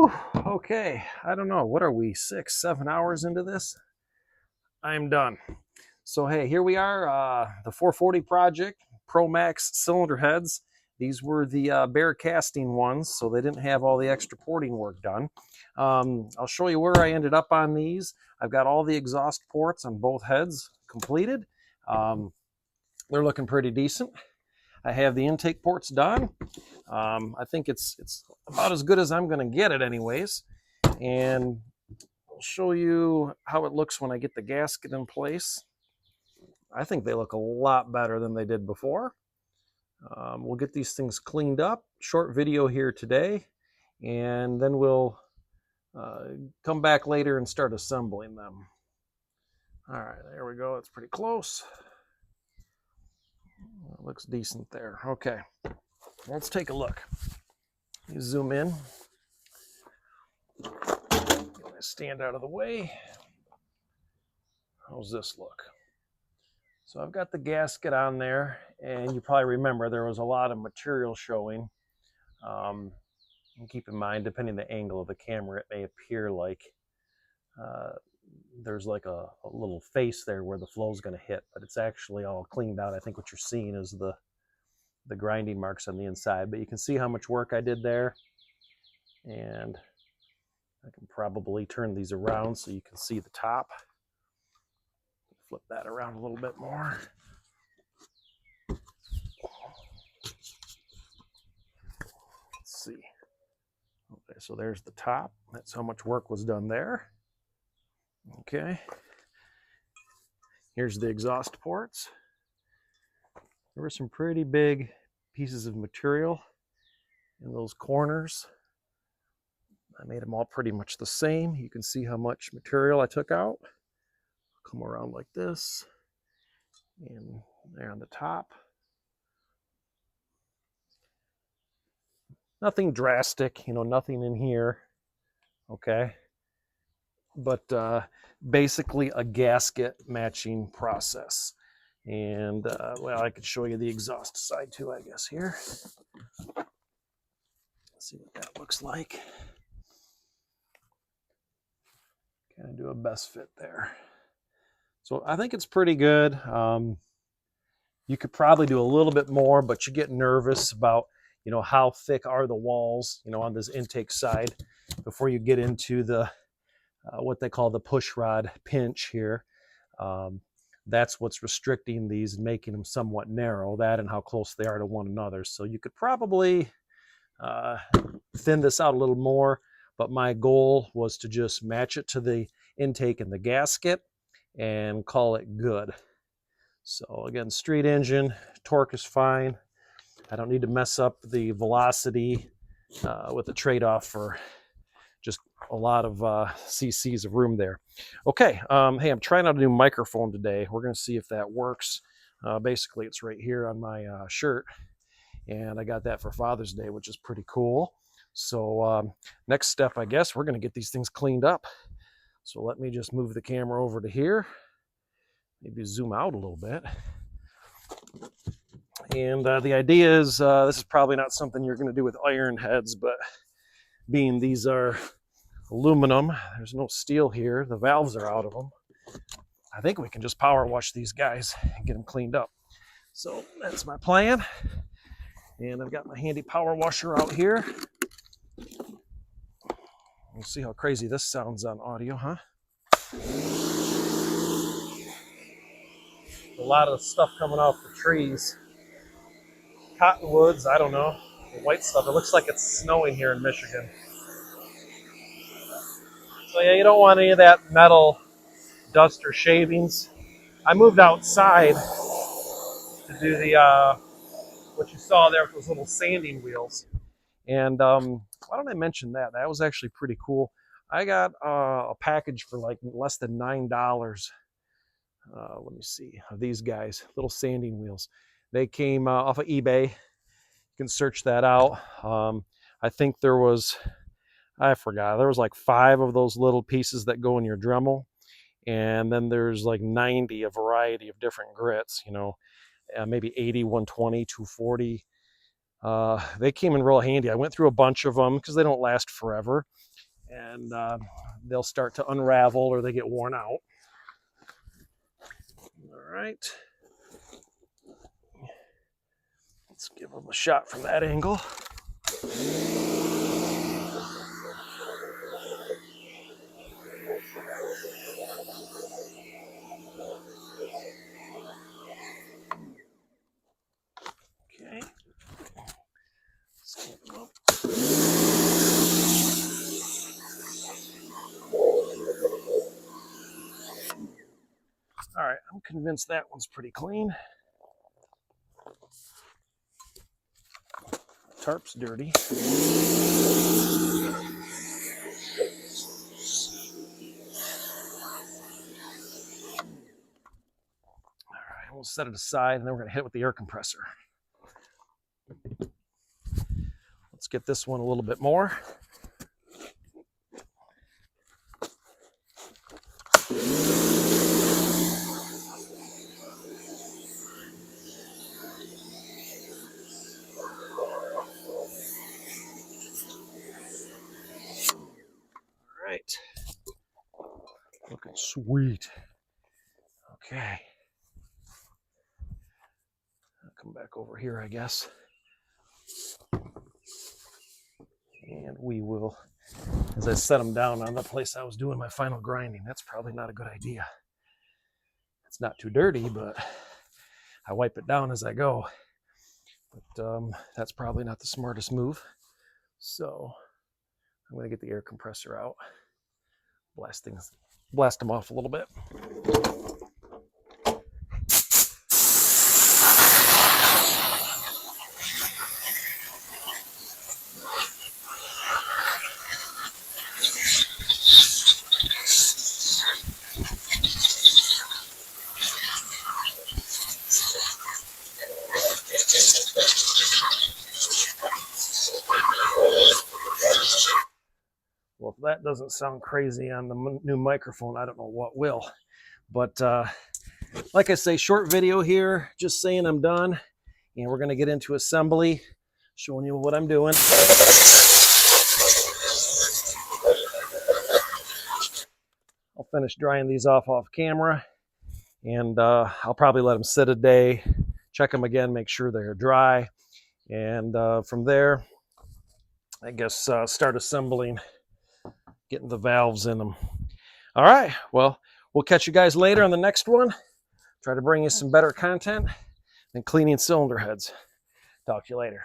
Whew, okay, I don't know. What are we, 6, 7 hours into this? I'm done. So, hey, here we are, the 440 project, Pro Max cylinder heads. These were the bare casting ones, so they didn't have all the extra porting work done. I'll show you where I ended up on these. I've got all the exhaust ports on both heads completed. They're looking pretty decent. I have the intake ports done. I think it's about as good as I'm going to get it anyways. And I'll show you how it looks when I get the gasket in place. I think they look a lot better than they did before. We'll get these things cleaned up. Short video here today, and then we'll come back later and start assembling them. All right, there we go. It's pretty close. It looks decent there. Okay, let's take a look. You zoom in. Get my stand out of the way. How's this look? So I've got the gasket on there, and you probably remember there was a lot of material showing. And keep in mind, depending on the angle of the camera, it may appear like there's like a little face there where the flow is going to hit, but it's actually all cleaned out. I think what you're seeing is the grinding marks on the inside, but you can see how much work I did there. And I can probably turn these around so you can see the top. Flip that around a little bit more. Let's see. Okay, so there's the top. That's how much work was done there. Okay. Here's the exhaust ports. There were some pretty big pieces of material in those corners. I made them all pretty much the same. You can see how much material I took out. Come around like this, and there on the top. Nothing drastic, nothing in here, okay? But basically a gasket matching process. And, well, I could show you the exhaust side too, I guess, here. Let's see what that looks like. Kind of do a best fit there. So I think it's pretty good. You could probably do a little bit more, but you get nervous about, how thick are the walls, on this intake side before you get into the what they call the push rod pinch here. That's what's restricting these and making them somewhat narrow, that and how close they are to one another. So you could probably thin this out a little more, but my goal was to just match it to the intake and the gasket and call it good. So again, street engine, torque is fine. I don't need to mess up the velocity with the trade-off for just a lot of cc's of room there. Okay, hey, I'm trying out a new microphone today. We're going to see if that works. Basically, it's right here on my shirt, and I got that for Father's Day, which is pretty cool. So next step, I guess, we're going to get these things cleaned up. So let me just move the camera over to here. Maybe zoom out a little bit. And the idea is, this is probably not something you're going to do with iron heads, but being these are aluminum, there's no steel here, the valves are out of them, I think we can just power wash these guys and get them cleaned up. So that's my plan. And I've got my handy power washer out here. We'll see how crazy this sounds on audio, huh? A lot of stuff coming off the trees. Cottonwoods, I don't know. The white stuff. It looks like it's snowing here in Michigan. So yeah, you don't want any of that metal dust or shavings. I moved outside to do the what you saw there with those little sanding wheels. And why don't I mention that? That was actually pretty cool. I got a package for like less than $9. Let me see, of these guys, little sanding wheels. They came off of eBay. You can search that out. I think there was, I forgot, there was like 5 of those little pieces that go in your Dremel. And then there's like 90, a variety of different grits, maybe 80, 120, 240. They came in real handy. I went through a bunch of them because they don't last forever. and they'll start to unravel or they get worn out. All right. Let's give them a shot from that angle. Okay. Stand them up. All right, I'm convinced that one's pretty clean. Tarp's dirty. All right, we'll set it aside and then we're gonna hit it with the air compressor. Let's get this one a little bit more. All right, looking sweet. Okay, I'll come back over here, I guess. And we will, as I set them down on the place I was doing my final grinding, that's probably not a good idea. It's not too dirty, but I wipe it down as I go. But that's probably not the smartest move. So I'm going to get the air compressor out, blast them off a little bit. Well, if that doesn't sound crazy on the new microphone, I don't know what will. But like I say, short video here, just saying I'm done. And we're going to get into assembly, showing you what I'm doing. I'll finish drying these off camera. And I'll probably let them sit a day, check them again, make sure they're dry. And from there, I guess start assembling, getting the valves in them. All right, well, we'll catch you guys later on the next one. Try to bring you some better content and cleaning cylinder heads. Talk to you later.